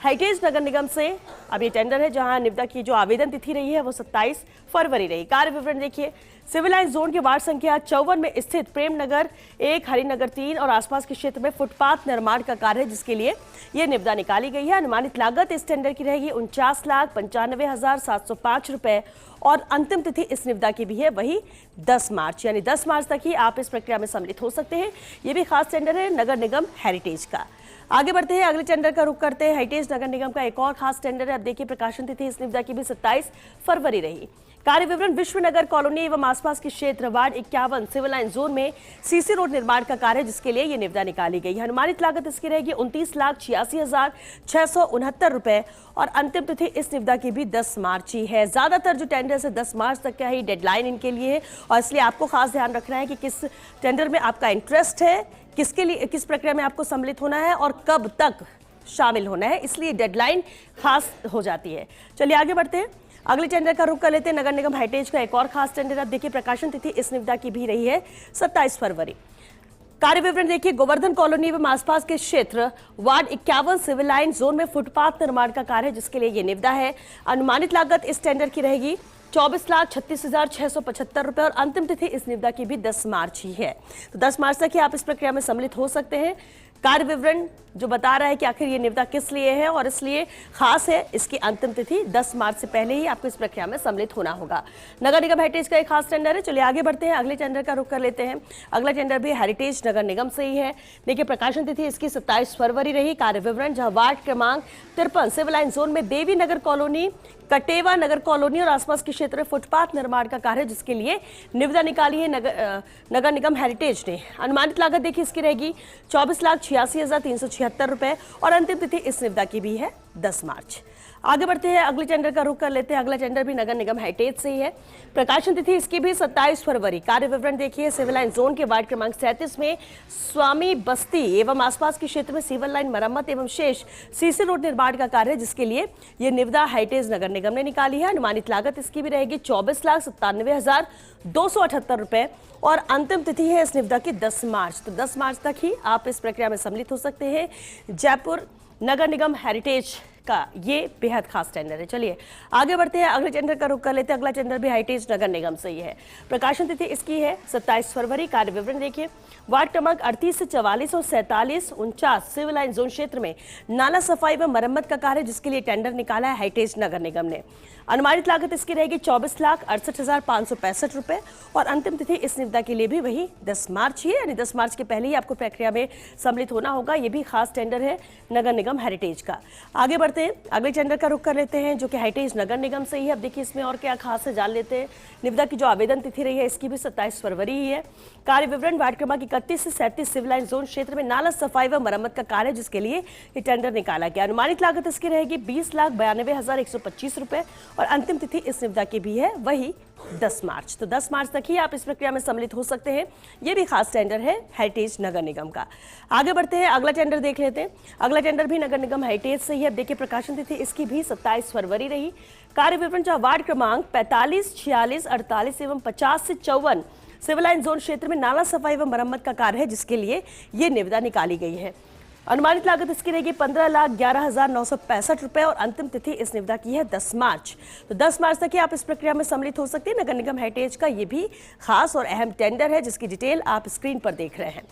Heritage नगर निगम से अब ये टेंडर है जहां निविदा की जो आवेदन तिथि रही है वो 27 फरवरी रही। कार्य विवरण देखिए। सिविल लाइन जोन के वार्ड संख्या 54 में स्थित प्रेम नगर 1, हरिनगर 3 और आसपास के क्षेत्र में फुटपाथ निर्माण का कार्य है, जिसके लिए ये निविदा निकाली गई है। अनुमानित लागत इस टेंडर की रहेगी 49,95,705 रुपए और अंतिम तिथि इस निविदा की भी है वही 10 मार्च, यानी 10 मार्च तक ही आप इस प्रक्रिया में सम्मिलित हो सकते हैं। ये भी खास टेंडर है नगर निगम हेरिटेज का। आगे बढ़ते हैं, अगले टेंडर का रुख करते हैं। हेरिटेज नगर निगम का एक और खास टेंडर है। अब देखिए, प्रकाशन तिथि इस निविदा की भी 27 फरवरी रही। कार्य विवरण विश्वनगर कॉलोनी एवं आसपास के क्षेत्र वार्ड 51 सिविल लाइन जोन में सीसी रोड निर्माण का कार्य है, जिसके लिए ये निविदा निकाली गई है। अनुमानित लागत इसकी रहेगी 29,86,669 रुपए और अंतिम तिथि इस निविदा की भी 10 मार्च ही है। ज्यादातर जो टेंडर है 10 मार्च तक का ही डेडलाइन इनके लिए है और इसलिए आपको खास ध्यान रखना है कि किस टेंडर में आपका इंटरेस्ट है, किसके लिए, किस प्रक्रिया में आपको सम्मिलित होना है और कब तक शामिल होना है, इसलिए डेडलाइन खास हो जाती है। चलिए आगे बढ़ते हैं, अगले टेंडर का रुख कर लेते हैं। नगर निगम हेरिटेज का एक और खास टेंडर। अब देखिए, प्रकाशन तिथि इस निविदा की भी रही है 27 फरवरी। कार्य विवरण देखिए। गोवर्धन कॉलोनी एवं आसपास के क्षेत्र वार्ड 51 सिविल लाइन जोन में फुटपाथ निर्माण का कार्य है, जिसके लिए ये निविदा है। अनुमानित लागत इस टेंडर की रहेगी 24,36,675 रुपए और अंतिम तिथि इस निविदा की भी 10 मार्च ही है। तो 10 मार्च तक ही आप इस प्रक्रिया में सम्मिलित हो सकते हैं। कार्य विवरण जो बता रहा है कि आखिर ये निविदा किस लिए है और इसलिए खास है, इसकी अंतिम तिथि 10 मार्च से पहले ही आपको इस प्रक्रिया में सम्मिलित होना होगा। नगर निगम हेरिटेज का एक खास टेंडर है। चलिए आगे बढ़ते हैं, अगले टेंडर का रुख कर लेते हैं। अगला टेंडर भी हेरिटेज नगर निगम से ही है। देखिए, प्रकाशन तिथि इसकी 27 फरवरी रही। कार्य विवरण जहां वार्ड क्रमांक 53 सिविल लाइन जोन में देवी नगर कॉलोनी, कटेवा नगर कॉलोनी और आसपास के क्षेत्र में फुटपाथ निर्माण का कार्य, जिसके लिए निविदा निकाली है नगर निगम हेरिटेज ने। अनुमानित लागत देखिए इसकी रहेगी 24,86,376 रुपए और अंतिम तिथि इस निविदा की भी है 10 मार्च। आगे बढ़ते हैं, अगले टेंडर का रुख कर लेते हैं। अगला टेंडर भी नगर निगम हेरिटेज से ही है। प्रकाशन तिथि इसकी भी 27 फरवरी। कार्य विवरण देखिए। सिविल लाइन जोन के वार्ड क्रमांक 37 में स्वामी बस्ती एवं आसपास के क्षेत्र में सिविल लाइन मरम्मत एवं शेष सीसी रोड निर्माण का कार्य है, जिसके लिए ये निविदा हेरिटेज नगर निगम ने निकाली है। अनुमानित लागत इसकी भी रहेगी 24,97,278 रुपए और अंतिम तिथि है इस निविदा की 10 मार्च। तो 10 मार्च तक ही आप इस प्रक्रिया में सम्मिलित हो सकते हैं। जयपुर नगर निगम हेरिटेज का ये बेहद खास टेंडर है। चलिए आगे बढ़ते हैं, अगले टेंडर का रुख कर लेते हैं। अगला टेंडर भी हेरिटेज नगर निगम से ही है। प्रकाशन तिथि इसकी है 27 फरवरी। कार्य विवरण देखिए। वार्ड क्रमांक 38 से 44 और 47, 49 सिविल लाइन जोन क्षेत्र में नाला सफाई व मरम्मत का कार्य, जिसके लिए टेंडर निकाला है हेरिटेज नगर निगम ने। अनुमानित लागत इसकी रहेगी 24,68,565 रुपए और अंतिम तिथि इस निविदा के लिए भी वही 10 मार्च ही है, यानी 10 मार्च के पहले ही आपको प्रक्रिया में सम्मिलित होना होगा। ये भी खास टेंडर है नगर निगम हेरिटेज का। आगे बढ़ते हैं, अगले टेंडर का रुख कर लेते हैं जो कि हेरिटेज नगर निगम से ही है। अब देखिए, इसमें और क्या खास है जान लेते हैं। निविदा की जो आवेदन तिथि रही है इसकी भी 27 फरवरी ही है। कार्य विवरण वार्ड क्रमांक 31 से 37 सिविल लाइन जोन क्षेत्र में नाला सफाई व मरम्मत का कार्य, जिसके लिए ये टेंडर निकाला गया। अनुमानित लागत इसकी रहेगी 20,92,125 रुपए और अंतिम तिथि इस निविदा की भी है वही 10 मार्च। तो 10 मार्च तक ही आप इस प्रक्रिया में सम्मिलित हो सकते हैं। ये भी खास टेंडर है हेरिटेज नगर निगम का। आगे बढ़ते हैं, अगला टेंडर देख लेते हैं। अगला टेंडर भी नगर निगम हेरिटेज से ही है। देखिए, प्रकाशन तिथि इसकी भी 27 फरवरी रही। कार्य विवरण जहां वार्ड क्रमांक 45, 46, 48 एवं 50 से 54 सिविल लाइन जोन क्षेत्र में नाला सफाई व मरम्मत का कार्य है, जिसके लिए ये निविदा निकाली गई है। अनुमानित लागत इसकी रहेगी 15,11,965 रुपए और अंतिम तिथि इस निविदा की है 10 मार्च। तो 10 मार्च तक ही आप इस प्रक्रिया में सम्मिलित हो सकते हैं। नगर निगम हेरिटेज का ये भी खास और अहम टेंडर है, जिसकी डिटेल आप स्क्रीन पर देख रहे हैं।